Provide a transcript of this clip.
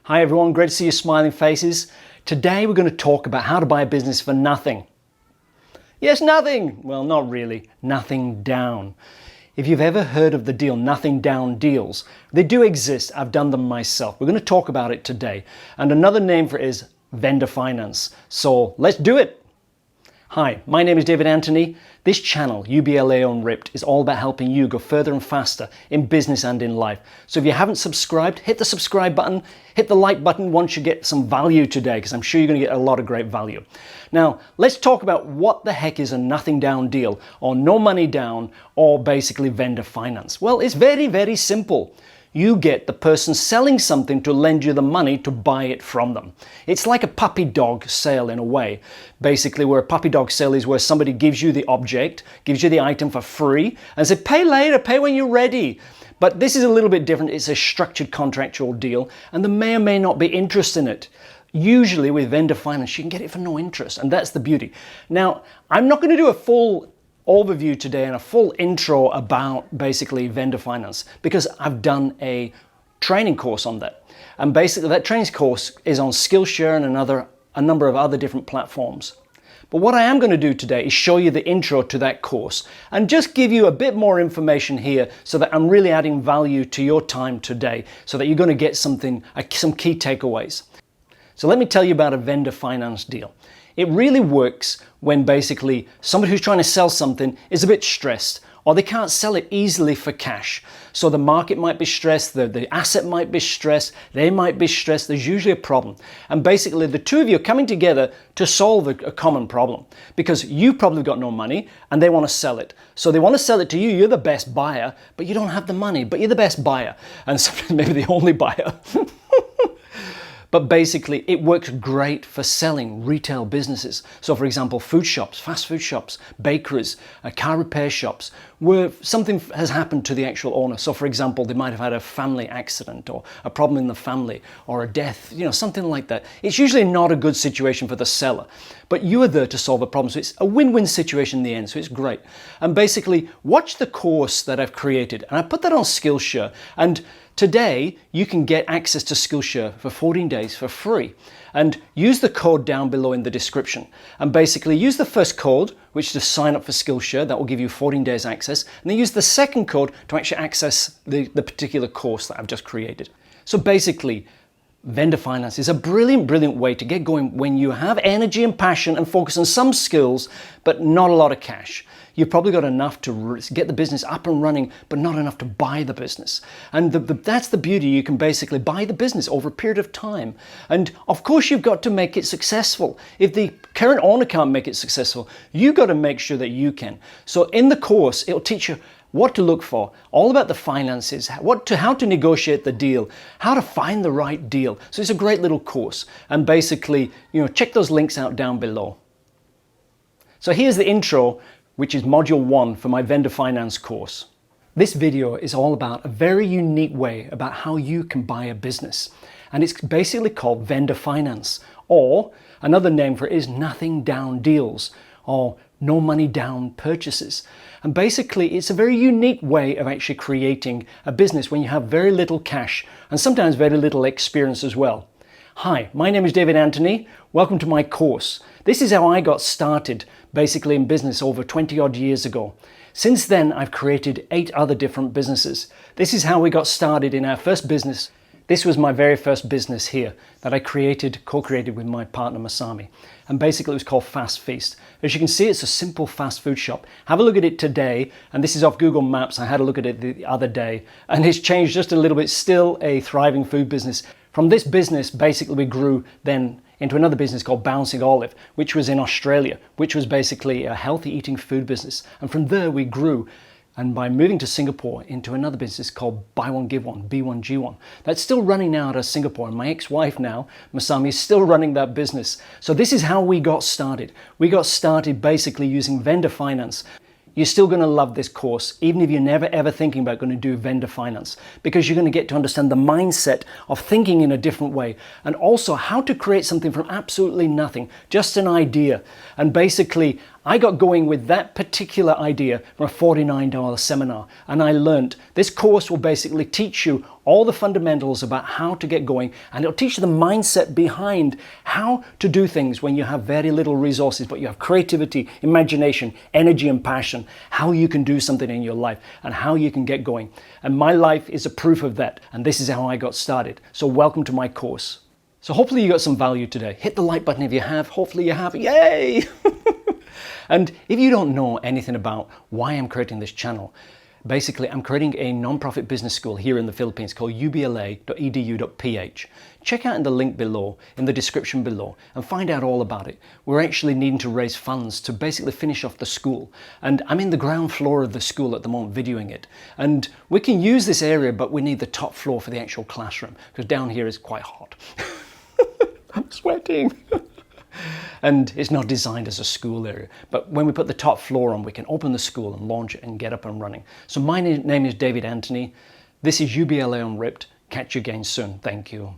Hi everyone, great to see your smiling faces. Today we're going to talk about how to buy a business for nothing. Yes, nothing! Well, not really. Nothing down. If you've ever heard of the deal, nothing down deals, they do exist. I've done them myself. We're going to talk about it today. And another name for it is vendor finance. So let's do it. Hi, my name is David Anthony. This channel, UBLA UNripped, is all about helping you go further and faster in business and in life. So if you haven't subscribed, hit the subscribe button, hit the like button once you get some value today, because I'm sure you're going to get a lot of great value. Now, let's talk about what the heck is a nothing down deal, or no money down, or basically vendor finance. Well, it's very, very simple. You get the person selling something to lend you the money to buy it from them. It's like a puppy dog sale in a way. Basically, where a puppy dog sale is where somebody gives you the object, gives you the item for free, and say, pay later, pay when you're ready. But this is a little bit different. It's a structured contractual deal, and there may or may not be interest in it. Usually with vendor finance, you can get it for no interest, and that's the beauty. Now, I'm not going to do a full overview today and a full intro about basically vendor finance because I've done a training course on that. And basically that training course is on Skillshare and a number of other different platforms. But what I am going to do today is show you the intro to that course and just give you a bit more information here so that I'm really adding value to your time today so that you're going to get some key takeaways. So let me tell you about a vendor finance deal. It really works when basically somebody who's trying to sell something is a bit stressed or they can't sell it easily for cash. So the market might be stressed, the asset might be stressed, they might be stressed, there's usually a problem. And basically the two of you are coming together to solve a common problem because you've probably got no money and they want to sell it. So they want to sell it to you, you're the best buyer, but you don't have the money, but you're the best buyer. And sometimes maybe the only buyer. But basically, it works great for selling retail businesses. So for example, food shops, fast food shops, bakeries, car repair shops, where something has happened to the actual owner. So for example, they might have had a family accident or a problem in the family or a death, something like that. It's usually not a good situation for the seller, but you are there to solve the problem. So it's a win-win situation in the end, so it's great. And basically, watch the course that I've created. And I put that on Skillshare. And today, you can get access to Skillshare for 14 days for free. And use the code down below in the description. And basically use the first code, which is to sign up for Skillshare. That will give you 14 days access. And then use the second code to actually access the particular course that I've just created. So basically, vendor finance is a brilliant, brilliant way to get going when you have energy and passion and focus on some skills, but not a lot of cash. You've probably got enough to get the business up and running, but not enough to buy the business. And that's the beauty. You can basically buy the business over a period of time. And of course, you've got to make it successful. If the current owner can't make it successful, you've got to make sure that you can. So in the course, it'll teach you what to look for, all about the finances, how to negotiate the deal, how to find the right deal. So it's a great little course. And basically, check those links out down below. So here's the intro, which is module 1 for my vendor finance course. This video is all about a very unique way about how you can buy a business. And it's basically called vendor finance, or another name for it is nothing down deals, or no money down purchases. And basically, it's a very unique way of actually creating a business when you have very little cash and sometimes very little experience as well. Hi, my name is David Anthony. Welcome to my course. This is how I got started basically in business over 20 odd years ago. Since then, I've created 8 other different businesses. This is how we got started in our first business. This was my very first business here that I co-created with my partner Masami. And basically it was called Fast Feast. As you can see, it's a simple fast food shop. Have a look at it today. And this is off Google Maps. I had a look at it the other day and it's changed just a little bit. Still a thriving food business. From this business, basically we grew then into another business called Bouncing Olive, which was in Australia, which was basically a healthy eating food business. And from there we grew. And by moving to Singapore into another business called Buy One Give One, B1G1. That's still running now out of Singapore. And my ex-wife now, Masami, is still running that business. So this is how we got started. We got started basically using vendor finance. You're still going to love this course, even if you're never ever thinking about going to do vendor finance, because you're going to get to understand the mindset of thinking in a different way, and also how to create something from absolutely nothing, just an idea. And basically, I got going with that particular idea from a $49 seminar, and I learned this course will basically teach you all the fundamentals about how to get going, and it'll teach you the mindset behind how to do things when you have very little resources, but you have creativity, imagination, energy and passion, how you can do something in your life and how you can get going. And my life is a proof of that, and this is how I got started. So welcome to my course. So hopefully you got some value today. Hit the like button if you have. Hopefully you have. Yay! And if you don't know anything about why I'm creating this channel, basically I'm creating a non-profit business school here in the Philippines called ubla.edu.ph. Check out in the link below, in the description below, and find out all about it. We're actually needing to raise funds to basically finish off the school. And I'm in the ground floor of the school at the moment videoing it. And we can use this area, but we need the top floor for the actual classroom, because down here is quite hot. I'm sweating. And it's not designed as a school area. But when we put the top floor on, we can open the school and launch it and get up and running. So my name is David Anthony. This is UBLA Unripped. Catch you again soon. Thank you.